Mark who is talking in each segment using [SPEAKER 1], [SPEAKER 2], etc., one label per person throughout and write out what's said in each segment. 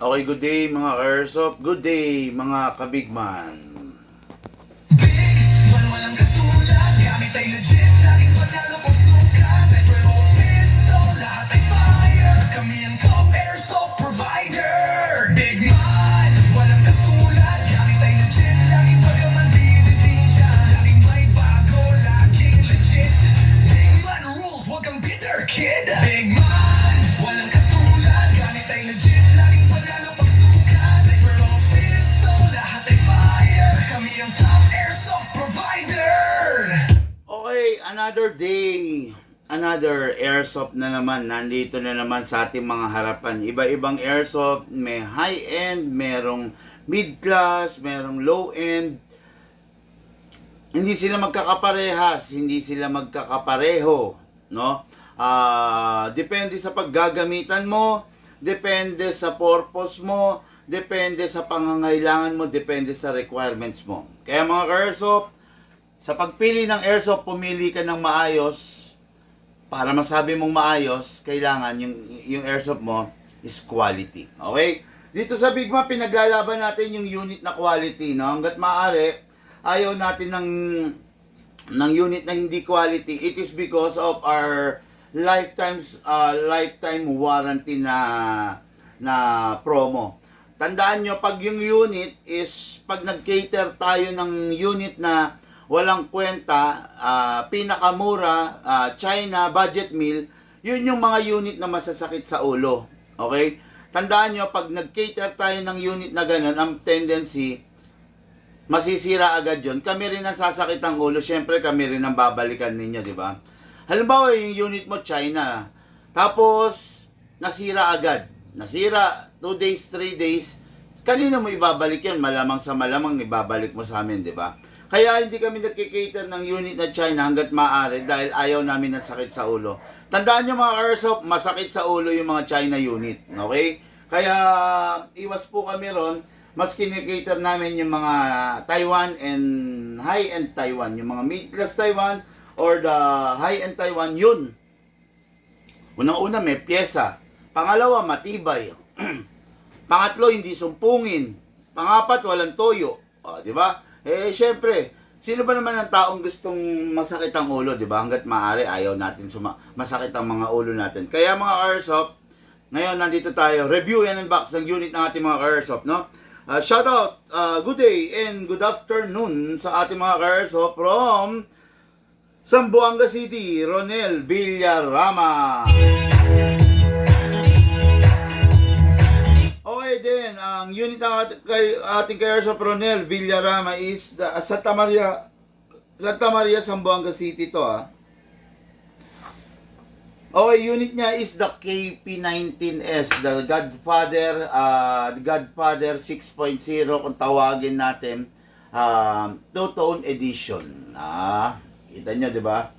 [SPEAKER 1] Okay, good day mga ka-airsoft. Good day mga kabigman.
[SPEAKER 2] Walang katulad, gamit ay legit, laging panalo pag sukat. Sniper o pistol, lahat ay fire. Kami ang top airsoft provider. Big man, walang katulad, gamit ay legit, laging pagaman diditin siya. Laging may bago, laging legit. Big man rules, wag kang bitter kid. Big man, walang katulad, gamit ay legit, laging panalo pag sukat. Sniper o pistol, lahat ay fire. Kami ang top airsoft provider.
[SPEAKER 1] Okay, another day. Another airsoft na naman. Nandito na naman sa ating mga harapan. Iba-ibang airsoft. May high-end, merong mid-class, merong low-end. Hindi sila magkakaparehas, hindi sila magkakapareho, no? Depende sa paggagamitan mo, depende sa purpose mo, depende sa pangangailangan mo, depende sa requirements mo. Kaya mga ka-airsoft, sa pagpili ng airsoft, pumili ka ng maayos. Para masabi mong maayos, kailangan yung airsoft mo is quality. Okay? Dito sa Bigma, pinaglalaban natin yung unit na quality, no? Hanggat maaari, ayaw natin ng unit na hindi quality. It is because of our lifetime warranty na promo. Tandaan nyo, pag yung unit is, pag nag-cater tayo ng unit na walang kwenta, pinakamura, China, budget meal, yun yung mga unit na masasakit sa ulo. Okay? Tandaan nyo, pag nag-cater tayo ng unit na ganun, ang tendency, masisira agad yun. Kami rin ang sasakit ang ulo. Siyempre, kami rin ang babalikan ninyo, di ba? Halimbawa, yung unit mo, China. Tapos, nasira agad. Nasira, 2 days, 3 days. Kanina mo ibabalik yan? Malamang sa malamang, ibabalik mo sa amin, di ba? Kaya hindi kami nagkikater ng unit na China hanggat maaari dahil ayaw namin ng sakit sa ulo. Tandaan nyo mga airsoft, masakit sa ulo yung mga China unit. Okay? Kaya iwas po kami ron. Mas kinikater namin yung mga Taiwan and high-end Taiwan. Yung mga mid-class Taiwan or the high-end Taiwan, yun. Unang-una may pyesa. Pangalawa, matibay. Pangatlo, hindi sumpungin. Pangapat, walang toyo. O, di ba? Eh, syempre, sino ba naman ang taong gustong masakit ang ulo, di ba? Hanggat maaari, ayaw natin masakit ang mga ulo natin. Kaya mga airsoft, ngayon nandito tayo, review and unbox ng unit ng ating mga airsoft, no? Shout out, good day and good afternoon sa ating mga airsoft from Zamboanga City, Ronel Villarama. Okay din, ang unit ng ating airsoft Ronel Villarama is Santa Maria, Zamboanga City to Okay, unit niya is the KP19S, the Godfather 6.0 kung tawagin natin, two-tone edition. Kita nyo, di ba?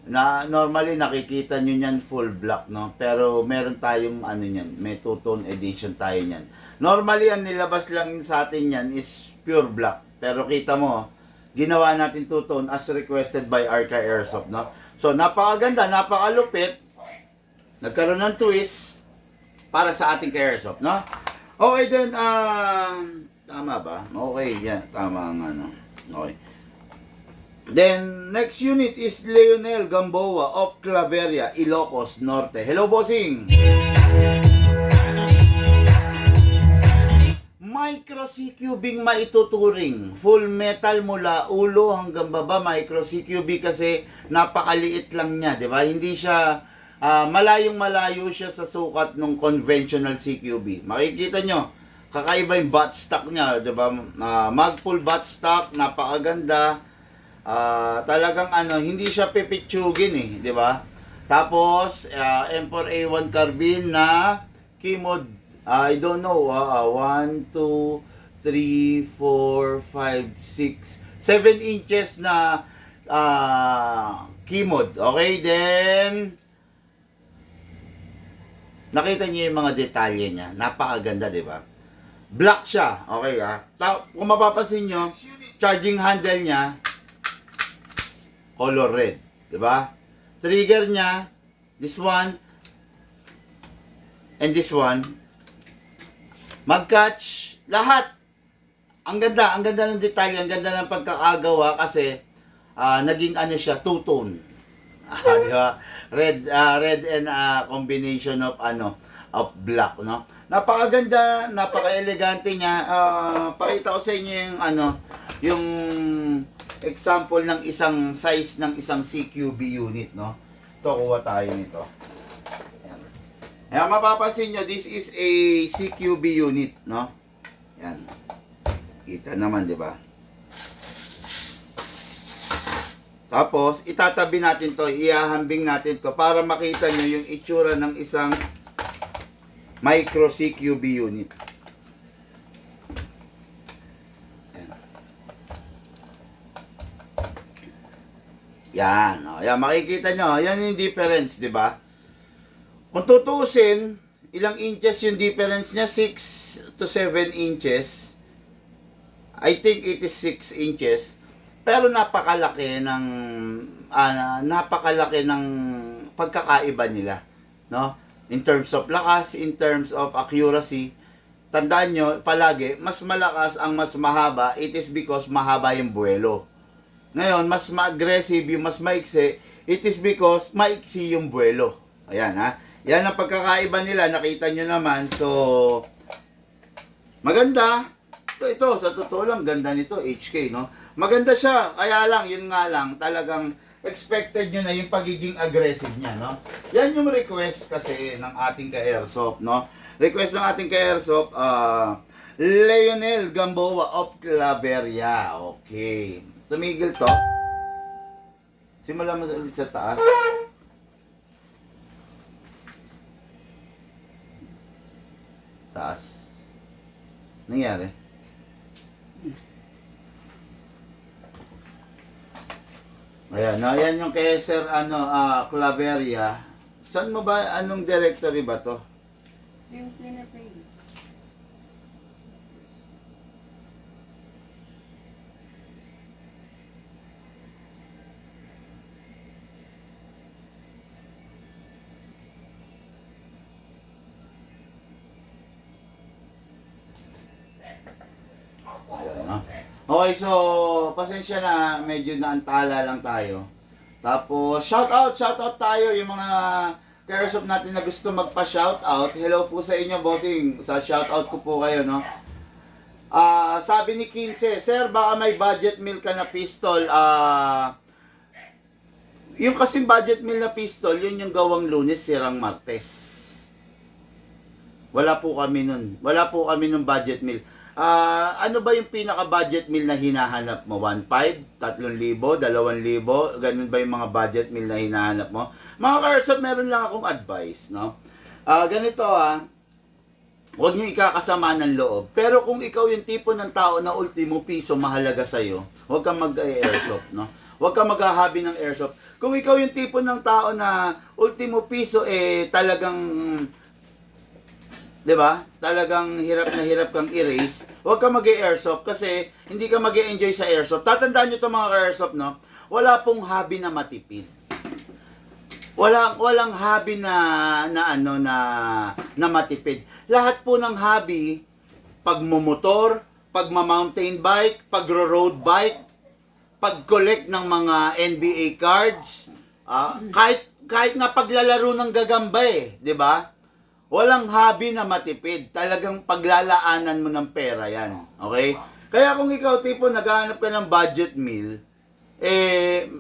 [SPEAKER 1] Na normally nakikita nyo yan full black, no? Pero meron tayong ano niyan, may two-tone edition tayo niyan. Normally ang nilabas lang sa atin yan is pure black. Pero kita mo, ginawa natin two-tone as requested by Arca Airsoft, no? So napakaganda, napakalupit. Nagkaroon ng twist para sa ating ka-airsoft, no? Okay then, tama ba? Okay, yan, tama ang ano. Okay. Then, next unit is Leonel Gamboa of Claveria, Ilocos Norte. Hello, bossing! Micro CQB maituturing. Full metal mula ulo hanggang baba, micro CQB kasi napakaliit lang niya, di ba? Hindi siya, malayong-malayo siya sa sukat ng conventional CQB. Makikita nyo, kakaiba yung butt stock niya, di ba? Magpul butt stock, napakaganda. Talagang ano, hindi siya pipitsugin di ba? Tapos M4A1 carbine na Kimod, I don't know, 1, 2, 3, 4, 5, 6, 7 inches na Kimod. Okay, then nakita niyo yung mga detalye niya, napakaganda, di ba? Black siya, okay kung mapapansin niyo, charging handle niya color red, 'di ba? Trigger niya, this one and this one, mag-catch, lahat. Ang ganda ng detalye, ang ganda ng pagkakagawa kasi naging ano siya, two-tone. Di ba? Red and combination of black, no? Napakaganda, napaka-elegante niya. Pakita ko sa inyo yung yung example ng isang size ng isang CQB unit, no? Ito, kuha tayo nito. Ayan. Ayan, mapapansin nyo, this is a CQB unit, no? Yan. Kita naman, di ba? Tapos, itatabi natin to, iahambing natin to para makita nyo yung itsura ng isang micro CQB unit. Yan. Yan, makikita nyo, yan yung difference, di ba? Kung tutuusin, ilang inches yung difference niya? 6 to 7 inches. I think it is 6 inches. Pero napakalaki ng pagkakaiba nila, no? In terms of lakas, in terms of accuracy. Tandaan nyo, palagi, mas malakas ang mas mahaba, it is because mahaba yung buwelo. Ngayon, mas ma-aggressive yung mas maiksi, it is because maiksi yung buwelo. Ayan, ha? Yan ang pagkakaiba nila, nakita nyo naman. So, maganda. Ito, sa totoo lang, ganda nito, HK, no? Maganda siya, kaya lang, yun nga lang, talagang expected nyo na yung pagiging aggressive niya, no? Yan yung request kasi ng ating ka-airsoft, no? Request ng ating ka-airsoft, Leonel Gamboa of Claveria. Okay. Tumigil to. Simulan mo ulit sa taas. Taas. Nangyari? Ayan, ayan yung kay Sir Claveria. Saan mo ba, anong directory ba to?
[SPEAKER 3] Yung pinatay.
[SPEAKER 1] Ayan, no? Okay, so, pasensya na, medyo naantala lang tayo. Tapos, shout out tayo yung mga ka-airsoft natin na gusto magpa-shoutout. Hello po sa inyo, bossing. Sa shoutout ko po kayo, no? Sabi ni 15, Sir, baka may budget meal ka na pistol. Yung kasing budget meal na pistol, yun yung gawang Lunes, sirang Martes. Wala po kami nun. Wala po kami nung budget meal. Ano ba yung pinaka-budget meal na hinahanap mo? 1,500, 3,000, 2,000? Ganun ba yung mga budget meal na hinahanap mo? Mga ka-airsoft, meron lang akong advice, no? Ganito huwag nyo ikakasama ng loob. Pero kung ikaw yung tipo ng tao na ultimo piso mahalaga sa'yo, huwag kang mag-airsoft, no? Huwag kang maghahabi ng airsoft. Kung ikaw yung tipo ng tao na ultimo piso, talagang, di ba? Talagang hirap na hirap kang erase. Huwag kang mag-airsoft kasi hindi ka mag-enjoy sa airsoft. Tatandaan nyo ito mga ka-airsoft, no? Wala pong hobby na matipid. Walang hobby na matipid. Lahat po ng hobby, pagmumotor, pagma-mountain bike, pagro-road bike, pag-collect ng mga NBA cards, kahit nga paglalaro ng gagamba di ba? Walang hobby na matipid. Talagang paglalaanan mo ng pera yan. Okay? Kaya kung ikaw tipo naghahanap ka ng budget meal,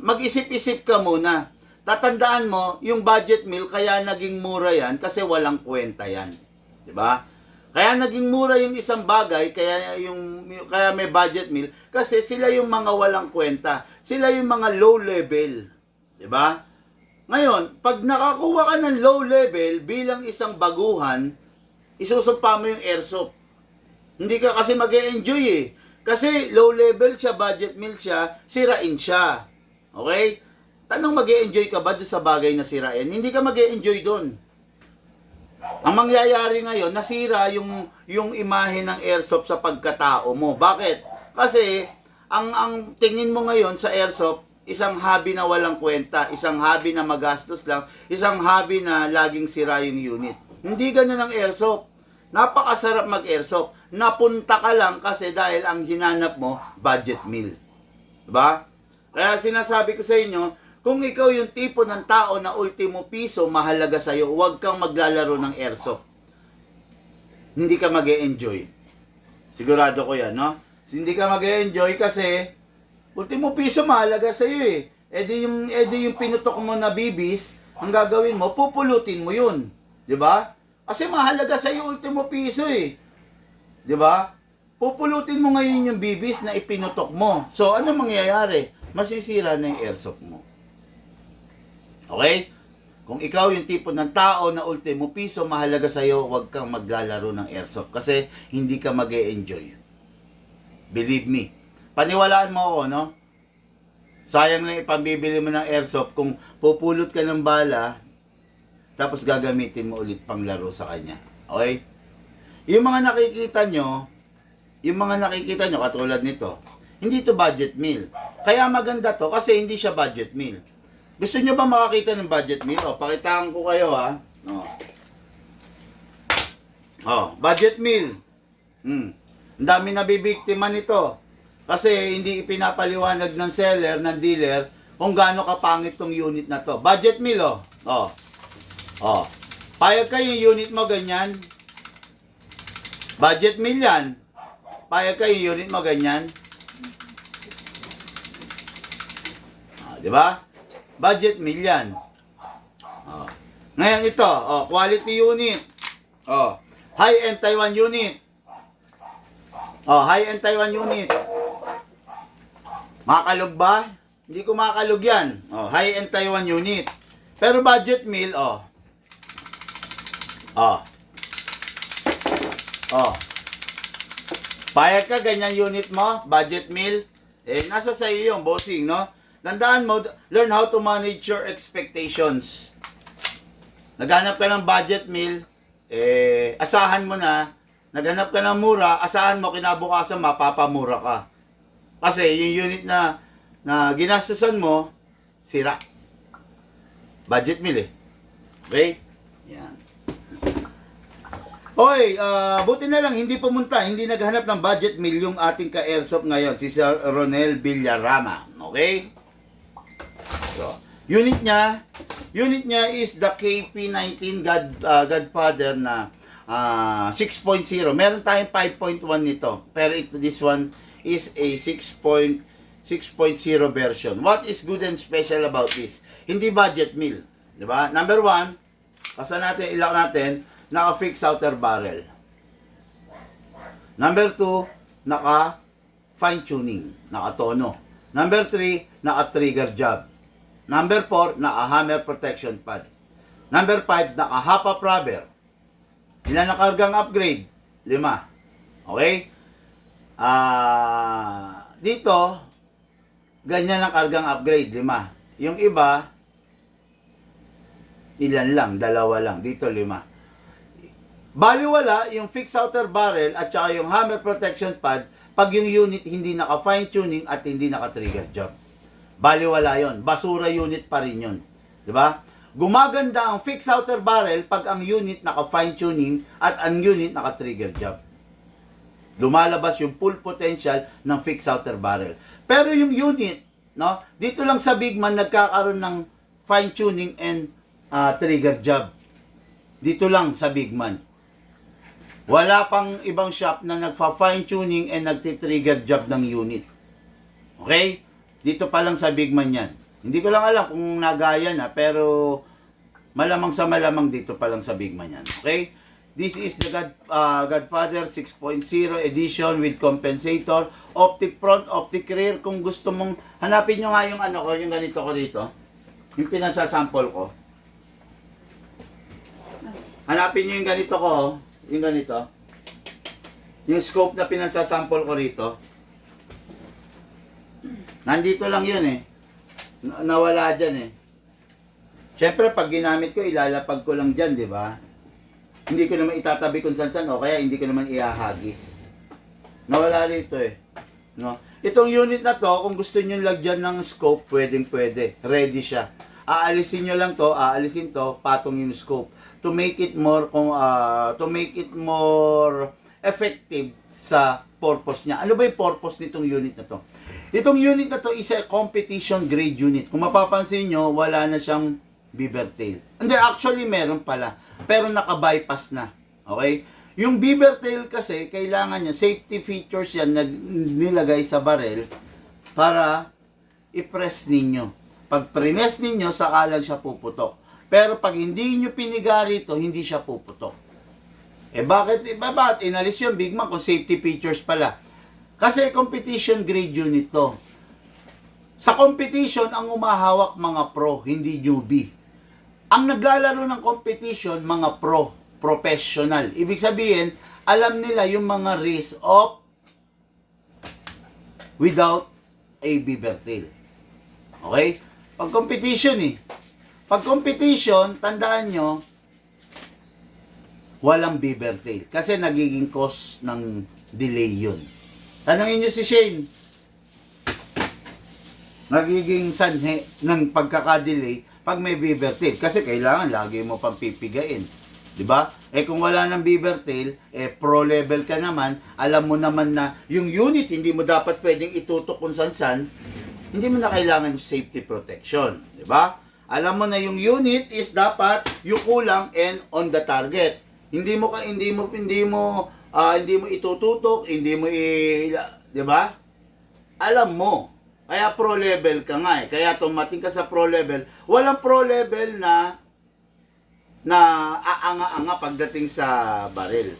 [SPEAKER 1] mag-isip-isip ka muna. Tatandaan mo, yung budget meal, kaya naging mura yan kasi walang kwenta yan. Diba? Kaya naging mura yung isang bagay, kaya may budget meal, kasi sila yung mga walang kwenta. Sila yung mga low level. Diba? Ngayon, pag nakakuha ka ng low level bilang isang baguhan, isusumpa mo yung airsoft. Hindi ka kasi mag-e-enjoy Kasi low level siya, budget meal siya, sirain siya. Okay? Tanong, mag-e-enjoy ka ba doon sa bagay na sirain? Hindi ka mag-e-enjoy doon. Ang mangyayari ngayon, nasira yung imahe ng airsoft sa pagkatao mo. Bakit? Kasi, ang tingin mo ngayon sa airsoft, isang hobby na walang kwenta, isang hobby na magastos lang, isang hobby na laging sira yung unit. Hindi ganun ang airsoft. Napakasarap mag-airsoft. Napunta ka lang kasi dahil ang hinanap mo, budget meal. Diba? Kaya sinasabi ko sa inyo, kung ikaw yung tipo ng tao na ultimo piso mahalaga sa'yo, huwag kang maglalaro ng airsoft. Hindi ka mag-e-enjoy. Sigurado ko yan, no? Hindi ka mag-e-enjoy kasi ultimo piso mahalaga sa'yo eh. E di yung pinutok mo na bibis, ang gagawin mo, pupulutin mo yun. Diba? Kasi mahalaga sa iyo ultimo piso eh. 'Di ba? Pupulutin mo ngayon yung bibis na ipinutok mo. So ano mangyayari? Masisira na yung airsoft mo. Okay? Kung ikaw yung tipo ng tao na ultimo piso mahalaga sa iyo, huwag kang maglalaro ng airsoft kasi hindi ka mag-e-enjoy. Believe me. Paniwalaan mo ako, no? Sayang lang ipambibili mo ng airsoft kung pupulot ka ng bala tapos gagamitin mo ulit pang laro sa kanya. Okay? Yung mga nakikita nyo katulad nito, hindi to budget meal. Kaya maganda to kasi hindi siya budget meal. Gusto nyo ba makakita ng budget meal? O, pakitaan ko kayo ha. Budget meal. Ang dami nabibiktima nito. Kasi hindi ipinapaliwanag ng seller, ng dealer, kung gaano kapangit tong unit na to. Budget meal, payag kayo yung unit mo ganyan. Budget meal yan. Payag kayo yung unit mo ganyan. Di ba? Budget meal yan. Ngayon ito, quality unit. High-end Taiwan unit. High-end Taiwan unit. Makalog ba? Hindi ko makalog yan. High-end Taiwan unit. Pero budget meal, payag ka, ganyan unit mo, budget meal, nasa sa iyo yung bossing, no? Tandaan mo, learn how to manage your expectations. Naghanap ka ng budget meal, asahan mo na, naghanap ka ng mura, asahan mo, kinabukasan, mapapamura ka. Kasi yung unit na ginastusan mo, sira. Budget meal Okay? Yan. Oy, buti na lang hindi pumunta, hindi naghanap ng budget meal yung ating ka-airsoft ngayon, si Sir Ronel Villarama. Okay? So, unit niya is the KP19 Godfather na 6.0. Meron tayong 5.1 nito, pero this one is a 6.0 version. What is good and special about this? Hindi budget meal. Diba? Number 1, ilak natin, naka-fixed outer barrel. Number 2, naka-fine tuning, naka-tono. Number 3, naka-trigger job. Number 4, naka-hammer protection pad. Number 5, naka-hop-up rubber. Ilan na kargang upgrade? 5. Okay? Dito, ganyan ang kargang upgrade, 5. Yung iba, ilan lang, 2 lang. Dito 5. Baliwala yung fixed outer barrel at saka yung hammer protection pad pag yung unit hindi naka fine tuning at hindi naka trigger job. Baliwala yon. Basura unit pa rin yun. Diba? Gumaganda ang fixed outer barrel pag ang unit naka fine tuning at ang unit naka trigger job. Lumalabas yung full potential ng fixed outer barrel. Pero yung unit, no, dito lang sa Bigman nagkakaroon ng fine tuning and trigger job. Dito lang sa Bigman. Wala pang ibang shop na nagfa-fine tuning and nagti-trigger job ng unit. Okay? Dito pa lang sa Bigman yan. Hindi ko lang alam kung nagaya na, pero malamang sa malamang dito pa lang sa Bigman yan. Okay? This is the Godfather 6.0 edition with compensator, optic front, optic rear. Kung gusto mong, hanapin nyo nga yung yung ganito ko dito. Yung pinasasample ko. Hanapin nyo yung ganito ko, yung ganito. Yung scope na pinasasample ko rito. Nandito lang yun Nawala dyan Siyempre, pag ginamit ko, ilalapag ko lang dyan, di ba? Hindi ko naman itatabi kung saan-saan o kaya hindi ko naman ihahagis. Nawala rito No? Itong unit na to, kung gusto nyo lagyan ng scope, pwedeng-pwede. Ready siya. aalisin nyo lang to, aalisin to, patong yung scope to make it more effective sa purpose niya. Ano ba yung purpose nitong unit na to? Itong unit na to is a competition grade unit. Kung mapapansin nyo, wala na siyang beaver tail. Hindi, actually meron pala, pero naka-bypass na. Okay? Yung beaver tail kasi, kailangan niya, safety features yan na nilagay sa barrel para i-press ninyo. Pag press ninyo, saka lang siya puputok. Pero pag hindi nyo piniga rito, hindi siya puputok. Bakit inalis yung Big Man kung safety features pala? Kasi competition grade unit to. Sa competition, ang umahawak mga pro, hindi newbie. Ang naglalaro ng competition, mga pro, professional. Ibig sabihin, alam nila yung mga risk of without a beaver tail. Okay? Pag competition Pag competition, tandaan nyo, walang beaver tail. Kasi nagiging cause ng delay yun. Tanungin nyo si Shane. Nagiging sanhe ng pagkakadelay pag may beaver tail. Kasi kailangan lagi mo pang pipigain. Diba? Kung wala ng beaver tail, pro level ka naman, alam mo naman na yung unit, hindi mo dapat pwedeng itutok kung san-san, hindi mo na kailangan safety protection. Diba? Alam mo na yung unit is dapat yung kulang and on the target. Hindi mo itututok, di ba? Alam mo. Kaya pro level ka nga Kaya tumating ka sa pro level. Walang pro level na aanga-anga pagdating sa baril.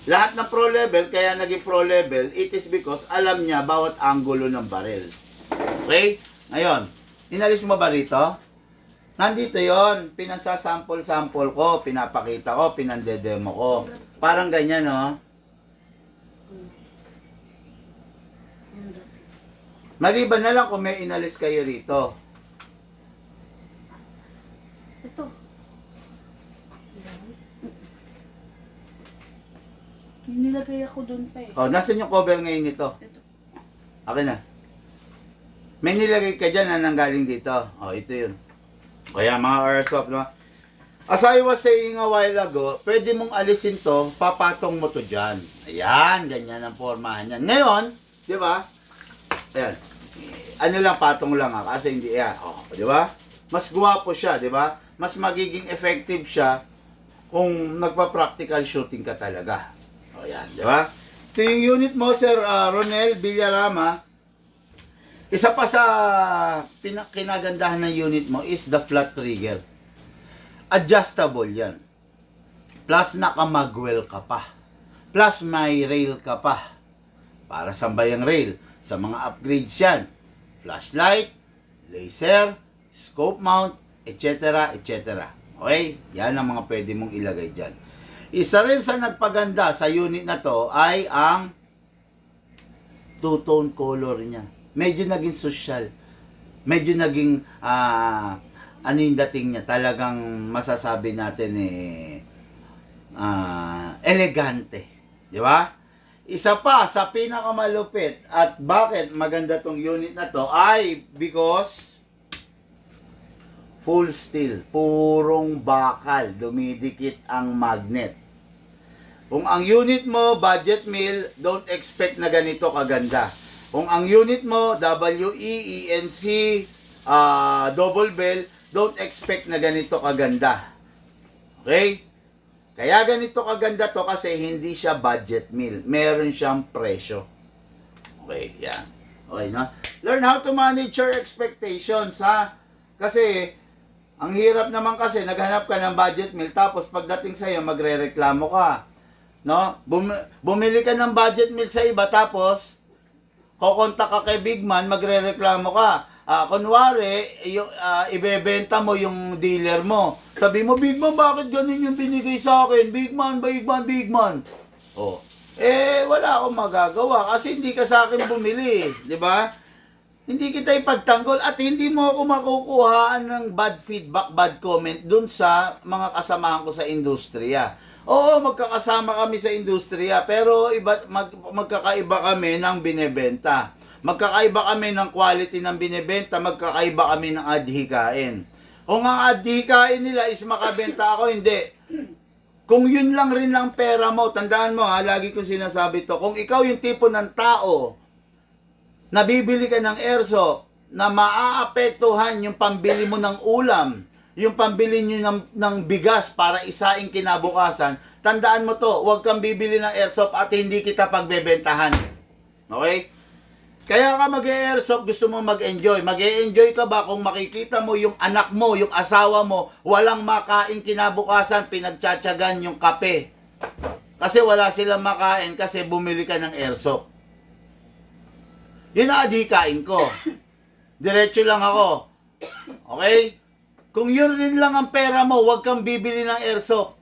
[SPEAKER 1] Lahat ng pro level, kaya naging pro level, it is because alam niya bawat anggulo ng baril. Okay? Ngayon, inalis mo ba rito? Nandito yon, pinansasample-sample ko, pinapakita ko, pinandedemo ko. Parang ganyan, no? Maliban na lang kung may inalis kayo rito.
[SPEAKER 3] Ito. Nilagay ako doon pa
[SPEAKER 1] Nasaan yung cover ngayon nito?
[SPEAKER 3] Ito.
[SPEAKER 1] Akin na. May nilagay ka dyan na nanggaling dito. Ito yun. Kaya mga airsoft, no? As I was saying a while ago, pwede mong alisin to, papatong mo to dyan. Ayan, ganyan ang formahan yan. Ngayon, di ba? Ayan. Ano lang, patong lang kasi hindi, di ba? Mas guwapo siya, di ba? Mas magiging effective siya kung nagpa-practical shooting ka talaga. Ayan, di ba? Ito yung unit mo, Sir Ronel Villarama. Isa pa sa kinagandahan ng unit mo is the flat trigger. Adjustable yan. Plus nakamagwell ka pa. Plus may rail ka pa. Para sa bayang rail. Sa mga upgrades yan. Flashlight, laser, scope mount, etc. etc. Okay? Yan ang mga pwede mong ilagay dyan. Isa rin sa nagpaganda sa unit na to ay ang two-tone color niya. Medyo naging social. Medyo naging, ano yung dating niya, talagang masasabi natin elegante. Di ba? Isa pa sa pinakamalupit at bakit maganda tong unit na to ay because full steel, purong bakal, dumidikit ang magnet. Kung ang unit mo, budget mill, don't expect na ganito kaganda. Kung ang unit mo, WEENC, double bell, don't expect na ganito kaganda. Okay? Kaya ganito kaganda to kasi hindi siya budget meal. Meron siyang presyo. Okay, yan. Okay, no? Learn how to manage your expectations, ha? Kasi, ang hirap naman kasi, naghanap ka ng budget meal, tapos pagdating sa'yo, magre-reklamo ka. No? Bumili ka ng budget meal sa iba, tapos, kukontak ka kay Big Man, magre-reklamo ka. Kunwari, ibebenta mo yung dealer mo. Sabi mo, Big Man, bakit ganun yung binigay sa akin? Big Man, Big Man, Big Man. Wala akong magagawa kasi hindi ka sa akin bumili. Di ba? Hindi kita ipagtanggol at hindi mo ako makukuhaan ng bad feedback, bad comment dun sa mga kasamahan ko sa industriya. Oo, magkakasama kami sa industriya, pero magkakaiba kami ng binebenta. Magkakaiba kami ng quality ng binebenta, magkakaiba kami ng adhikain. O nga adhikain nila is makabenta ako, hindi. Kung yun lang rin lang pera mo, tandaan mo ha, lagi kong sinasabi to, kung ikaw yung tipo ng tao, nabibili ka ng airsoft, na maaapektuhan yung pambili mo ng ulam, yung pambili nyo ng bigas para isaing kinabukasan, tandaan mo to, huwag kang bibili ng airsoft at hindi kita pagbebentahan. Okay? Kaya ka mag-airsoft, gusto mo mag-enjoy. Mag-enjoy ka ba kung makikita mo yung anak mo, yung asawa mo, walang makain kinabukasan, pinagtsatsagan yung kape. Kasi wala silang makain kasi bumili ka ng airsoft. Yun ang adhikain ko. Diretso lang ako. Okay? Kung yun rin lang ang pera mo, huwag kang bibili ng airsoft.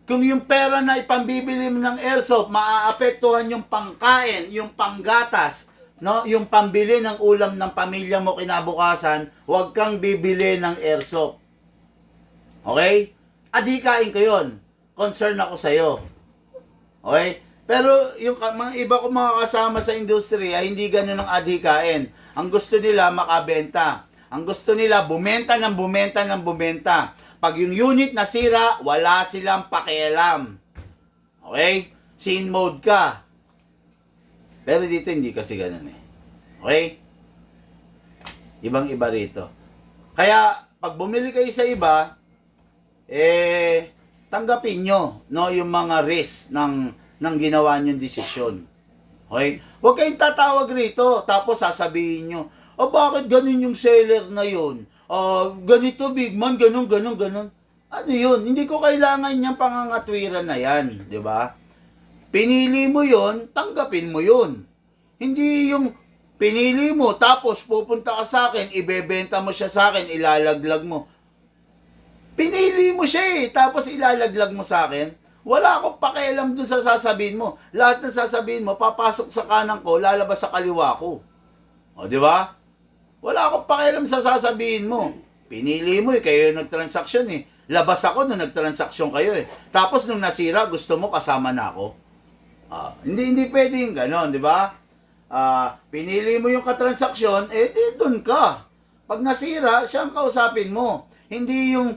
[SPEAKER 1] Kung yung pera na ipambibili mo ng airsoft, maaapektuhan yung pangkain, yung panggatas, no, yung pambili ng ulam ng pamilya mo kinabukasan, huwag kang bibili ng airsoft. Okay? Adhikain ko yun. Concern ako sa'yo. Okay? Pero yung mga iba kong mga kasama sa industriya, hindi ganun ang adhikain. Ang gusto nila makabenta. Ang gusto nila bumenta ng bumenta ng bumenta. Pag yung unit nasira, wala silang pakialam. Okay? Scene mode ka. Pero dito hindi kasi ganun eh. Okay? Ibang-iba rito. Kaya, pag bumili kayo sa iba, tanggapin nyo, no, yung mga risk ng ginawa nyong desisyon. Okay? Huwag kayong tatawag rito, tapos sasabihin nyo, bakit ganun yung seller na yun? Ganito, big man, ganun. Ano yun? Hindi ko kailangan niyang pangangatwiran na yan, di ba? Pinili mo yun, tanggapin mo yun. Hindi yung pinili mo, tapos pupunta ka sa akin, ibebenta mo siya sa akin, ilalaglag mo. Pinili mo siya tapos ilalaglag mo sa akin. Wala akong pakialam dun sa sasabihin mo. Lahat ng sasabihin mo, papasok sa kanan ko, lalabas sa kaliwa ko. O, di ba? Wala akong pakialam sa sasabihin mo. Pinili mo kayo yung nagtransaksyon Labas ako nung nagtransaksyon kayo Tapos nung nasira, gusto mo kasama na ako. Hindi pwede yung ganon, di ba? Pinili mo yung katransaksyon, dun ka. Pag nasira, siya ang kausapin mo. Hindi yung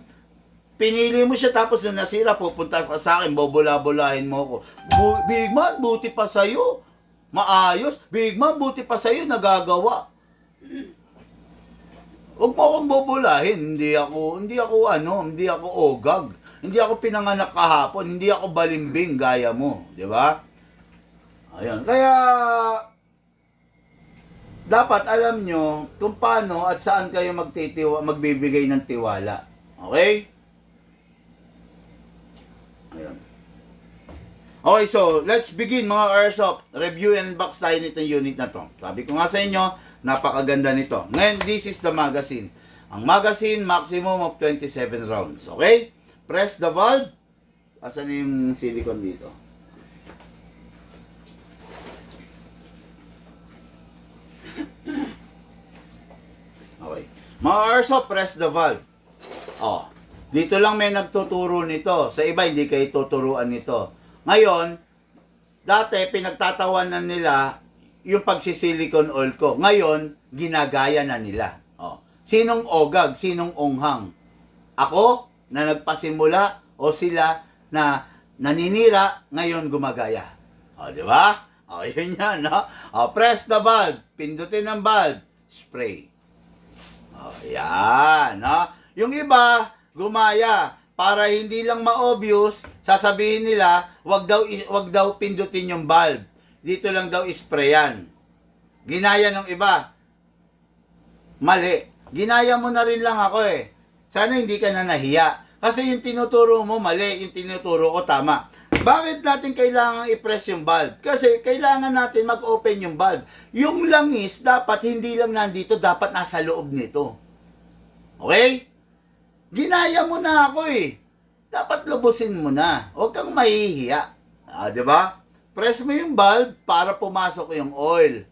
[SPEAKER 1] pinili mo siya tapos nung nasira, pupunta ka sa akin, bobula-bulahin mo ako. Big man, buti pa sa'yo. Maayos. Big man, buti pa sa'yo, nagagawa. Huwag mo akong bobulahin. Hindi ako ogag. Hindi ako pinanganak kahapon. Hindi ako balimbing gaya mo. Di ba? Ayun. Kaya, dapat alam nyo kung paano at saan kayo magbibigay ng tiwala. Okay? Ayun. Okay, so, let's begin mga airsoft. Review and box tayo nitong unit na to. Sabi ko nga sa inyo, napakaganda nito. Ngayon, this is the magazine. Ang magazine, maximum of 27 rounds. Okay? Press the valve. Asan yung silicone dito? Okay. Mga airsoft, press the valve. Dito lang may nagtuturo nito. Sa iba, hindi kayo tuturuan nito. Ngayon, dati, pinagtatawanan nila yung pagsisilicone oil ko. Ngayon, ginagaya na nila. Sinong ogag? Sinong onghang? Ako, na nagpasimula, o sila na naninira, ngayon gumagaya. Di ba? Yun yan, no? Press the valve. Pindutin ang valve. Spray. Yan, no? Yung iba, gumaya. Para hindi lang ma-obvious, sasabihin nila, wag daw pindutin yung valve. Dito lang daw isprayan. Ginaya ng iba. Mali. Ginaya mo na rin lang ako Sana hindi ka na nahiya. Kasi yung tinuturo mo mali, yung tinuturo ko tama. Bakit natin kailangan i-press yung valve? Kasi kailangan natin mag-open yung valve. Yung langis, dapat hindi lang nandito, dapat nasa loob nito. Okay? Ginaya mo na ako Dapat lubusin mo na. Huwag kang mahihiya. Di ba? Press mo yung valve para pumasok yung oil.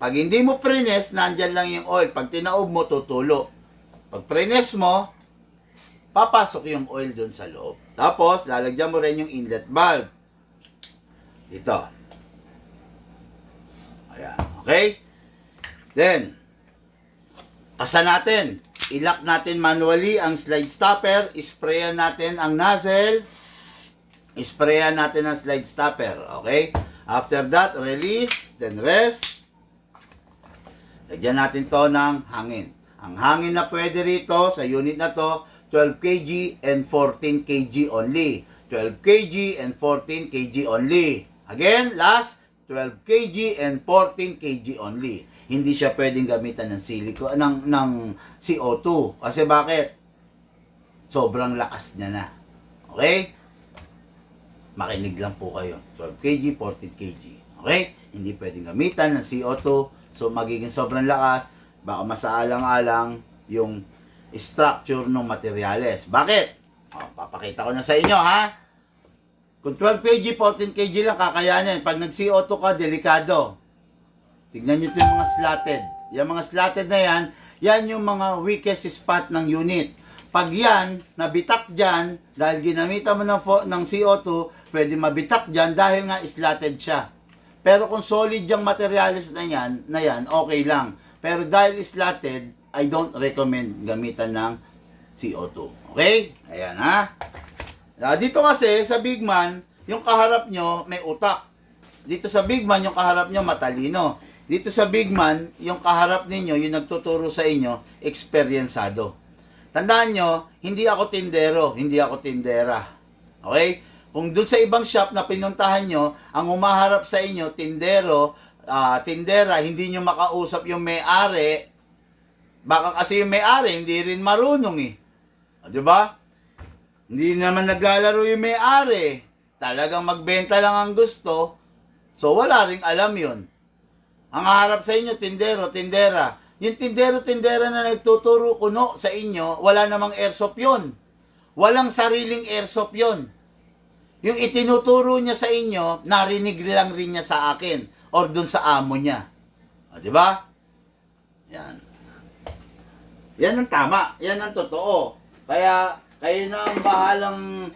[SPEAKER 1] Pag hindi mo prines, nandyan lang yung oil. Pag tinaob mo, tutulo. Pag prines mo, papasok yung oil dun sa loob. Tapos, lalagyan mo rin yung inlet valve. Dito. Ayan. Okay? Then, asa natin. i-lock natin manually ang slide stopper, sprayan natin ang nozzle, sprayan natin ang slide stopper, okay? After that, release, then rest. Lagyan natin to ng hangin. Ang hangin na pwede rito sa unit na to, 12 kg and 14 kg only. 12 kg and 14 kg only. Again, last, 12 kg and 14 kg only. Hindi siya pwedeng gamitan ng ng CO2. Kasi bakit? Sobrang lakas niya na. Okay? Makinig lang po kayo. 12 kg, 14 kg. Okay? Hindi pwedeng gamitan ng CO2. So, magiging sobrang lakas. Baka masaalang-alang yung structure ng materyales. Bakit? Papakita ko na sa inyo, ha? Kung 12 kg, 14 kg lang, kakayanin. Pag nag-CO2 ka, delikado. Tignan nyo ito yung mga slotted. Yung mga slotted na yan, yan yung mga weakest spot ng unit. Pag yan, nabitak dyan, dahil ginamitan mo ng CO2, pwede mabitak dyan dahil nga slotted siya. Pero kung solid yung materials na yan, okay lang. Pero dahil slotted, I don't recommend gamitan ng CO2. Okay? Ayan, ha? Dito kasi, sa Big Man, yung kaharap nyo, may utak. Dito sa Big Man, yung kaharap nyo, matalino. Dito sa Big Man, yung kaharap ninyo, yung nagtuturo sa inyo, eksperyensado. Tandaan nyo, hindi ako tindero, hindi ako tindera. Okay? Kung dun sa ibang shop na pinuntahan nyo, ang umaharap sa inyo, tindera, hindi nyo makausap yung may-ari, baka kasi yung may-ari, hindi rin marunong eh. O, diba? Hindi naman naglalaro yung may-ari. Talagang magbenta lang ang gusto, so wala ring alam yun. Ang harap sa inyo, tindero, tindera. Yung tindero, tindera na nagtuturo kuno sa inyo, wala namang airsoft yun. Walang sariling airsoft yun. Yung itinuturo niya sa inyo, narinig lang rin niya sa akin or dun sa amo niya. O, di ba? Yan. Yan ang tama. Yan ang totoo. Kaya, kayo na ang bahalang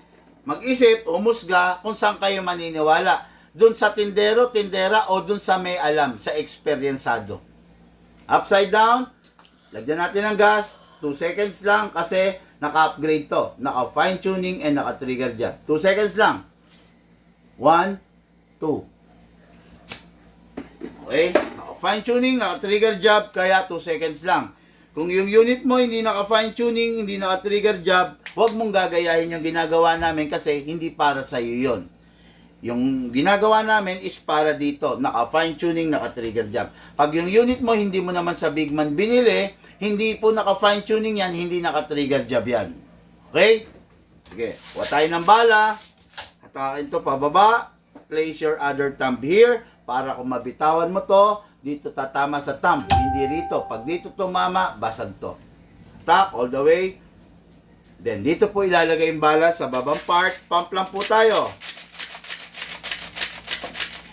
[SPEAKER 1] mag-isip, umusga kung saan kayo maniniwala. Dun sa tindero, tindera, o dun sa may alam, sa eksperyensado. Upside down, lagyan natin ng gas, 2 seconds lang kasi naka-upgrade to. Naka-fine tuning and naka-trigger job. 2 seconds lang. 1, 2. Okay? Naka-fine tuning, naka-trigger job, kaya 2 seconds lang. Kung yung unit mo hindi naka-fine tuning, hindi naka-trigger job, huwag mong gagayahin yung ginagawa namin kasi hindi para sa iyo yon. Yung ginagawa namin is para dito, naka-fine tuning, naka-trigger job. Pag yung unit mo hindi mo naman sa Big Man binili, hindi po naka-fine tuning yan, hindi naka-trigger job yan. Okay? Sige, kuha tayo ng bala. Hatakin to pababa. Place your other thumb here para kung mabitawan mo to, dito tatama sa thumb, hindi rito. Pag dito tumama, basag to. Tap all the way. Then dito po ilalagay yung bala sa babang part. Pump lang po tayo.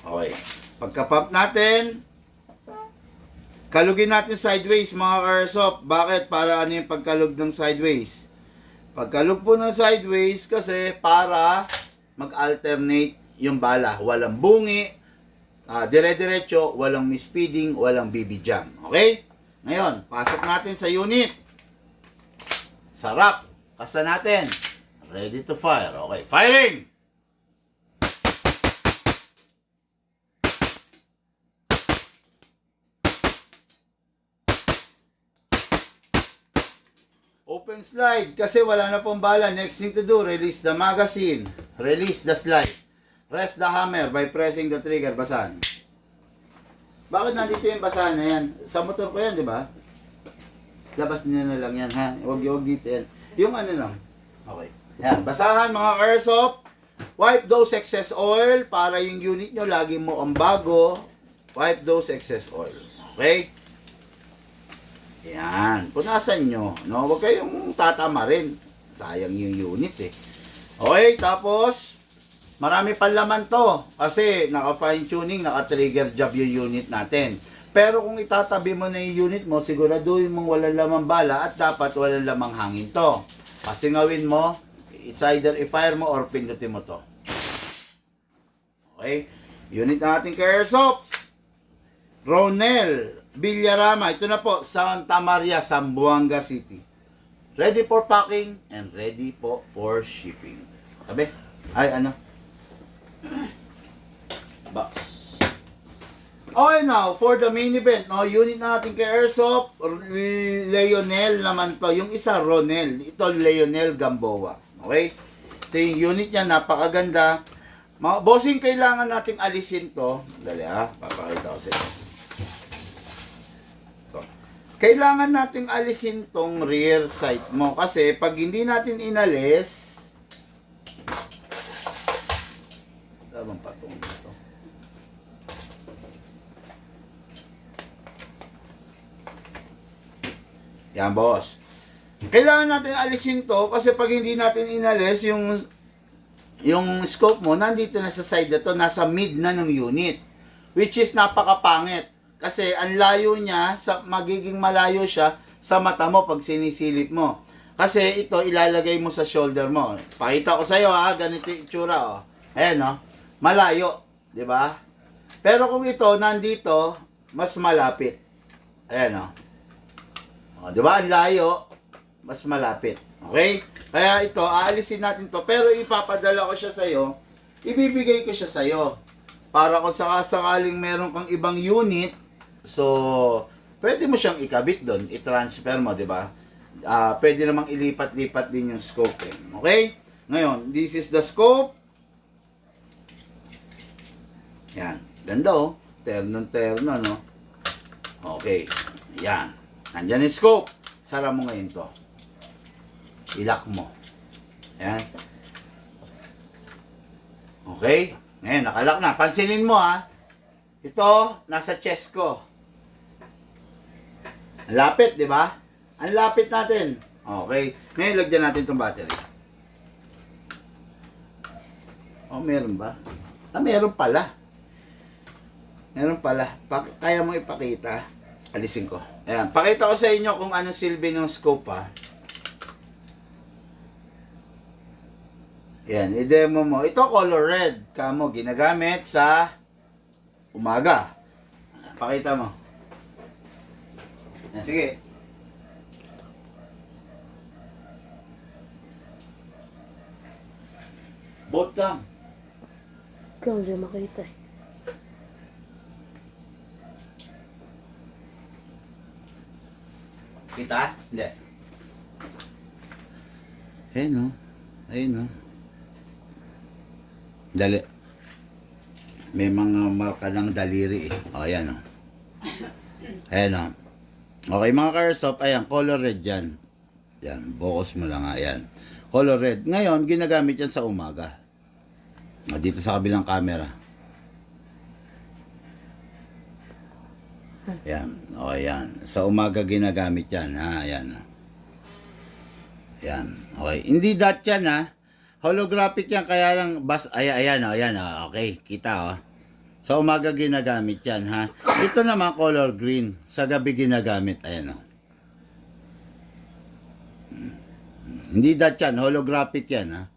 [SPEAKER 1] Okay. Pagka-pump natin, kalugin natin sideways mga airsoft. Bakit? Para ano yung pagkalug ng sideways? Pagkalug po ng sideways kasi para mag-alternate yung bala. Walang bungi, dire-diretso, walang mispeeding, walang BB jam. Okay? Ngayon, pasok natin sa unit. Sarap. Kasa natin. Ready to fire. Okay, firing! Open slide kasi wala na pong bala. Next thing to do, release the magazine. Release the slide. Rest the hammer by pressing the trigger. Basahan. Bakit nandito yung basahan na yan? Sa motor ko yan, di ba? Labas niya na lang yan, ha? Huwag dito yan. Yung ano lang. Okay. Yan. Basahan mga airsoft. Wipe those excess oil para yung unit nyo lagi mo ang bago. Wipe those excess oil. Okay? Yan. Punasan nyo. No? Huwag kayong tatama rin. Sayang yung unit eh. Okay, tapos marami pang laman to. Kasi naka-fine tuning, naka-trigger job yung unit natin. Pero kung itatabi mo na yung unit mo, siguraduhin mong walang lamang bala at dapat walang lamang hangin to. Kasi ngawin mo, it's either i-fire mo or pindutin mo to. Okay? Unit natin kay Airsoft. Ronel Villarama, ito na po, Santa Maria, Zamboanga City. ready for packing, and ready po for shipping. Sabi? Ay, ano? Box. Okay, now, for the main event, no, unit natin kay Airsoft, Leonel naman to. Yung isa, Ronel. Ito, Leonel Gamboa. Okay? Ito yung unit niya, napakaganda. Mga bossing, kailangan nating alisin to. Dali papakita ko sa inyo. Ito. Kailangan nating alisin tong rear sight mo. Kasi, pag hindi natin inalis, tamang patong ito. Yan, boss. Kailangan natin alisin to kasi pag hindi natin inalis yung scope mo, nandito na sa side na to, nasa mid na ng unit. Which is napakapangit. Kasi ang layo niya, magiging malayo siya sa mata mo pag sinisilip mo. Kasi ito, ilalagay mo sa shoulder mo. Pakita ko sa'yo ganito yung itsura Ayan malayo. Di ba? Pero kung ito, nandito, mas malapit. Ayan di ba? Ang layo, mas malapit. Okay? Kaya ito, aalisin natin to. Pero ipapadala ko siya sa'yo. Ibibigay ko siya sa'yo. Para kung sakasakaling meron kang ibang unit, so, pwede mo siyang ikabit doon. I-transfer mo, di ba? Pwede namang ilipat-lipat din yung scope. Okay? Ngayon, this is the scope. Yan. Ganda Terno, no? Okay. Yan. Nandyan yung scope. Sara mo ngayon to. Ilak mo. Yan. Okay. Ngayon, nakalak na. Pansinin mo Ito, nasa chest ko. Ang lapit, di ba? Ang lapit natin. Okay. Ngayon, lagyan natin itong battery. Meron ba? Meron pala. Meron pala. Kaya mo ipakita. Alisin ko. Ayan. Pakita ko sa inyo kung anong silbi ng scope Ayan. I-demo mo. Ito color red. Kamo ginagamit sa umaga. Pakita mo. Ayan. Sige. Both cam.
[SPEAKER 3] Ikaw, hindi makita
[SPEAKER 1] Kita? Hindi. Ayun Dali. May mga marka ng daliri ayan Ayan Okay mga ka-airsoft, ayan, color red yan. Yan, focus mo lang ayan. Color red. Ngayon, ginagamit yan sa umaga. Dito sa kabilang camera. Yan. Okay, yan. Sa umaga ginagamit yan, Ayan. Yan. Okay. Hindi dot yan, Holographic yan, kaya lang, ayan. Okay, kita, Sa umaga ginagamit yan, Ito naman, color green. Sa gabi ginagamit, ayan, Hindi dot yan, holographic yan,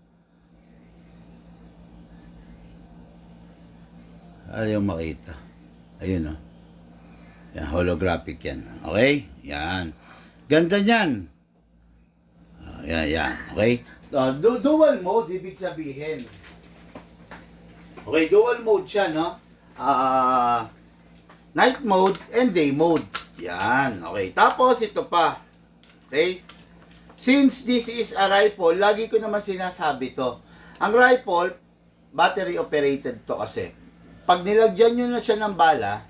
[SPEAKER 1] Ayaw makita. Ayun, Yan, holographic yan. Okay? Yan. Ganda niyan. Yan. Okay? Dual mode, ibig sabihin. Okay, dual mode siya, night mode and day mode. Yan. Okay. Tapos, ito pa. Okay? Since this is a rifle, lagi ko naman sinasabi to. Ang rifle, battery operated to kasi. Pag nilagyan nyo na siya ng bala,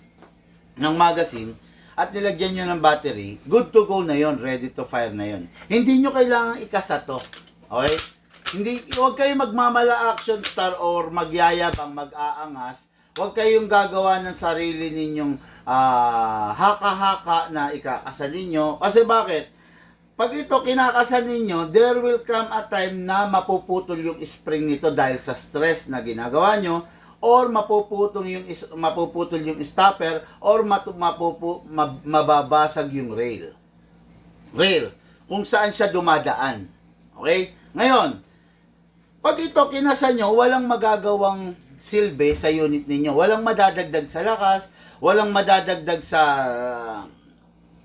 [SPEAKER 1] ng magazine, at nilagyan nyo ng battery, good to go na yon, ready to fire na yon. Hindi nyo kailangan ikasa to. Okay? Huwag kayong magmamala action star or magyayabang, mag-aangas. Huwag kayong gagawa ng sarili ninyong haka-haka na ikakasan ninyo. Kasi bakit? Pag ito kinakasan ninyo, there will come a time na mapuputol yung spring nito dahil sa stress na ginagawa nyo, or mapuputol yung stopper, or mababasag yung rail. Kung saan siya dumadaan. Okay? Ngayon, pag ito kinasa nyo, walang magagawang silbi sa unit ninyo. Walang madadagdag sa lakas, walang madadagdag sa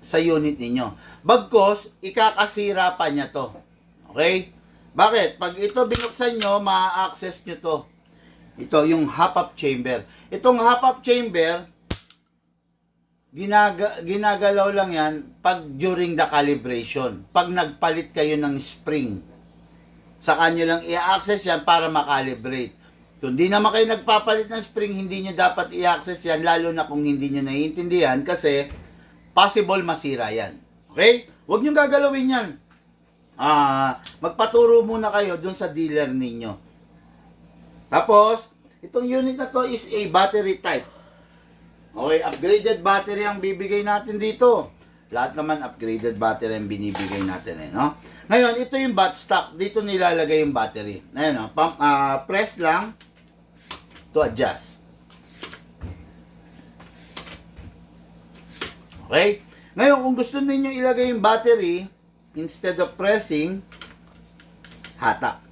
[SPEAKER 1] sa unit ninyo. Bagkos, ikakasira pa niya to. Okay? Bakit? Pag ito binuksan nyo, ma-access nyo to. Ito, yung hop-up chamber. Itong hop-up chamber, ginagalaw lang yan pag during the calibration. Pag nagpalit kayo ng spring, saka nyo lang i-access yan para makalibrate. Kung di naman kayo nagpapalit ng spring, hindi nyo dapat i-access yan, lalo na kung hindi nyo naiintindihan kasi possible masira yan. Okay? Huwag nyo gagalawin yan. Magpaturo muna kayo dun sa dealer ninyo. Tapos, itong unit na to is a battery type. Okay, upgraded battery ang bibigay natin dito. Lahat naman upgraded battery ang binibigay natin no? Ngayon, ito yung bat stock. Dito nilalagay yung battery. Ayan, press lang to adjust. Okay? Ngayon, kung gusto niyo ilagay yung battery, instead of pressing, hatak.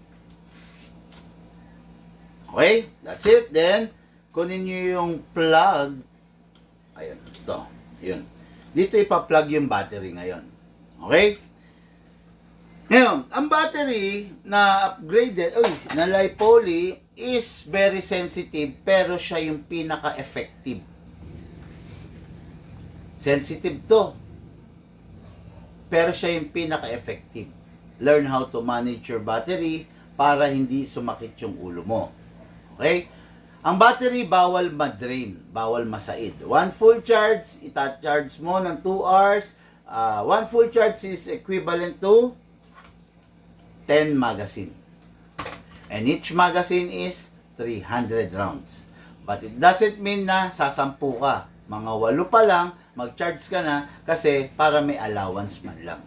[SPEAKER 1] Okay? That's it. Then, kunin nyo yung plug. Ayan, ito. Yun. Dito ipa-plug yung battery ngayon. Okay? Ngayon, ang battery na upgraded, na LiPoly is very sensitive, pero siya yung pinaka-effective. Sensitive to. Pero siya yung pinaka-effective. Learn how to manage your battery para hindi sumakit yung ulo mo. Okay? Ang battery, bawal ma-drain, bawal masaid. One full charge, ita-charge mo ng 2 hours. One full charge is equivalent to 10 magazine. And each magazine is 300 rounds. But it doesn't mean na sasampu ka. Mga 8 pa lang, mag-charge ka na kasi para may allowance man lang.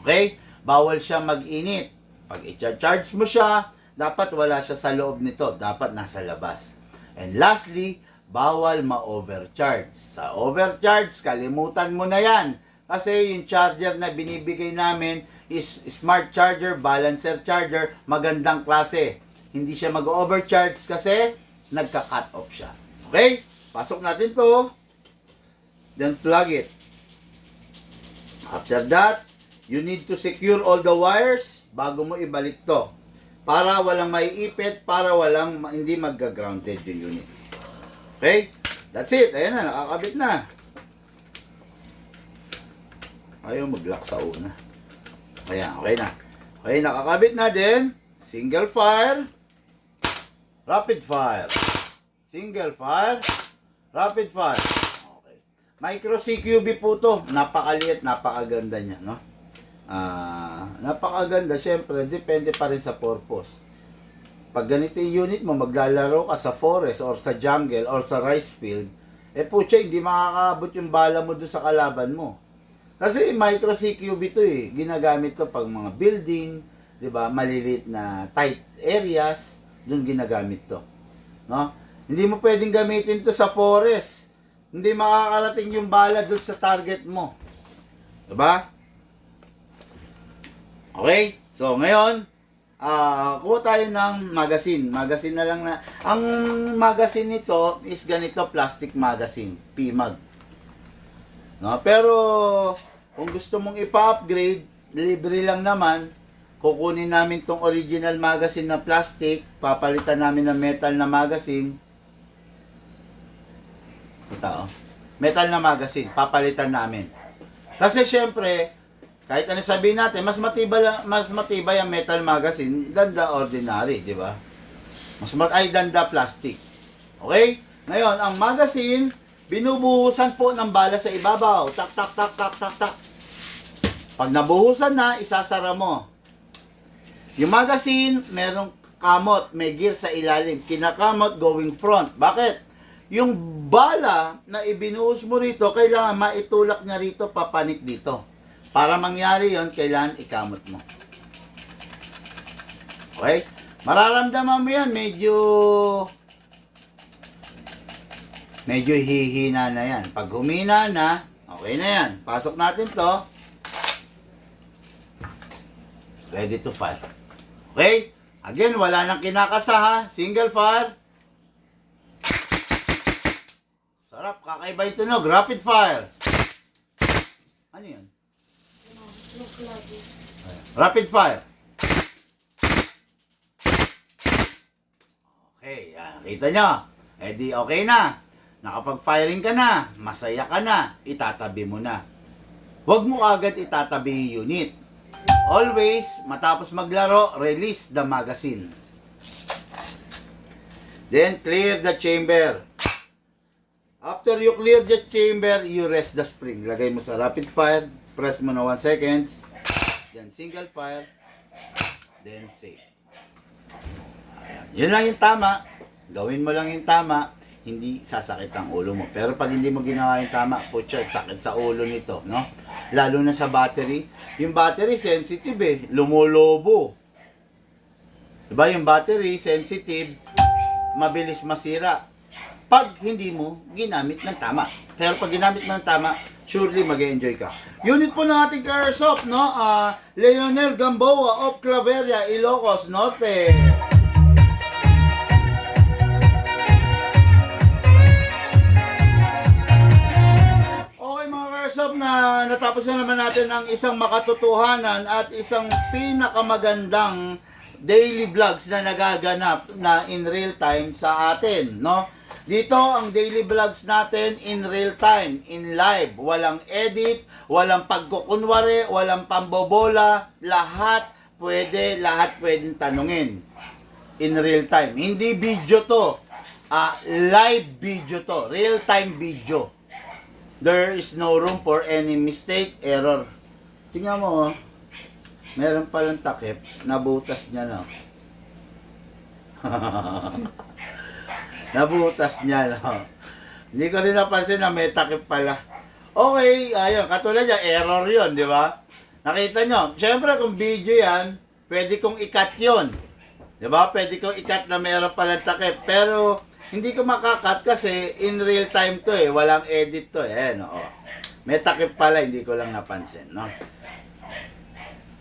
[SPEAKER 1] Okay? Bawal siya mag-init. Pag i-charge mo siya, dapat wala siya sa loob nito. Dapat nasa labas. And lastly, bawal ma-overcharge. Sa overcharge, kalimutan mo na yan. Kasi yung charger na binibigay namin is smart charger, balancer charger, magandang klase. Hindi siya mag-overcharge kasi nagka-cut off siya. Okay? Pasok natin to. Then plug it. After that, you need to secure all the wires bago mo ibalik to. Para walang maiipit, para hindi magga-grounded yung unit. Okay? That's it. Ayan na, nakakabit na. Ayaw mag-lock sa una. Ayan, okay na. Okay, nakakabit na din. Single fire. Rapid fire. Single fire. Rapid fire. Okay. Micro CQB po to. Napakaliit, napakaganda niya, no? Napakaganda. Syempre, depende pa rin sa purpose. Pag ganito yung unit mo, maglalaro ka sa forest or sa jungle or sa rice field, putya, hindi makakaabot yung bala mo doon sa kalaban mo. Kasi micro CQB to ginagamit to pag mga building, 'di ba? Maliliit na tight areas, doon ginagamit to. No? Hindi mo pwedeng gamitin to sa forest. Hindi makakarating yung bala doon sa target mo. 'Di ba? Okay? So, ngayon, kuha tayo ng magazine. Magazine na lang na. Ang magazine nito is ganito, plastic magazine. PMAG. No? Pero, kung gusto mong ipa-upgrade, libre lang naman. Kukunin namin tong original magazine na plastic. Papalitan namin ng metal na magazine. Ito, metal na magazine. Papalitan namin. Kasi, syempre, kahit ano sabihin natin, mas matibay ang metal magazine than the ordinary, di ba? Than the plastic. Okay? Ngayon, ang magazine, binubuhusan po ng bala sa ibabaw. Tak, tak, tak, tak, tak, tak. Pag nabuhusan na, isasara mo. Yung magazine, merong kamot, may gear sa ilalim. Kinakamot going front. Bakit? Yung bala na ibinuhos mo rito, kailangan maitulak niya rito, papanik dito. Para mangyari yon, kailangan ikamot mo. Okay? Mararamdaman mo yan, medyo hihina na yan. Pag humina na, okay na yan. Pasok natin to. Ready to fire. Okay? Again, wala nang kinakasa ha. Single fire. Sarap, kakaiba yung tunog. Rapid fire. Ano yun?
[SPEAKER 3] Look lagi.
[SPEAKER 1] Rapid fire. Okay, yan. Kita nyo. Eh di okay na. Nakapag-firing ka na. Masaya ka na. Itatabi mo na. Huwag mo agad itatabi yung unit. Always, matapos maglaro, release the magazine. Then, clear the chamber. After you clear the chamber, you rest the spring. Lagay mo sa rapid fire. Press mo na 1 seconds. Then, single fire. Then, save. Ayan. Yun lang yung tama. Gawin mo lang yung tama. Hindi sasakit ang ulo mo. Pero pag hindi mo ginawa yung tama, putya, sakit sa ulo nito, no? Lalo na sa battery. Yung battery, sensitive eh. Lumulobo. Diba yung battery, sensitive, mabilis masira. Pag hindi mo ginamit ng tama. Pero pag ginamit mo ng tama, surely mag-enjoy ka. Unit po ng ating Airsoft, no? Leonel Gamboa of Claveria, Ilocos Norte. Okay mga Airsoft, na natapos na naman natin ang isang makatotohanan at isang pinakamagandang daily vlogs na nagaganap na in real time sa atin, no? Dito ang daily vlogs natin in real time, in live, walang edit, walang pagkukunwari, walang pambobola, lahat pwedeng tanungin in real time. Hindi video to, live video to, real time video. There is no room for any mistake, error. Tingnan mo, oh. Meron palang takip, nabutas niya na. Nabutas niya, no? Hindi ko rin napansin na may takip pala. Okay, ayun, katulad niya, error yun, di ba? Nakita nyo, syempre kung video yan, pwede kong i-cut yun. Di ba? Pwede kong i-cut na meron palang takip. Pero, hindi ko makakat kasi in real time to eh. Walang edit to eh. Ayan, oo. May takip pala, hindi ko lang napansin, no?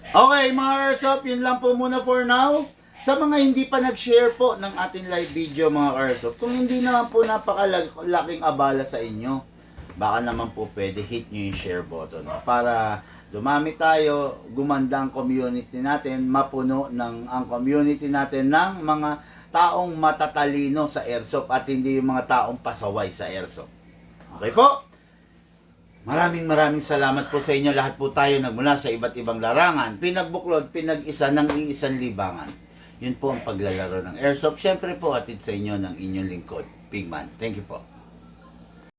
[SPEAKER 1] Okay, mga Airsoft, yun lang po muna for now. Sa mga hindi pa nag-share po ng ating live video, mga Airsoft, kung hindi naman po napakalaking abala sa inyo, baka naman po pwede hit nyo yung share button, no? Para dumami tayo, gumanda ang community natin, mapuno ang community natin ng mga taong matatalino sa Airsoft at hindi yung mga taong pasaway sa Airsoft. Okay po? Maraming salamat po sa inyo. Lahat po tayo nagmula sa iba't ibang larangan, pinagbuklod, pinag-isa ng iisang libangan. Yun po ang paglalaro ng Airsoft. Siyempre po, atid sa inyo ng inyong lingkod, Pigman. Thank you po.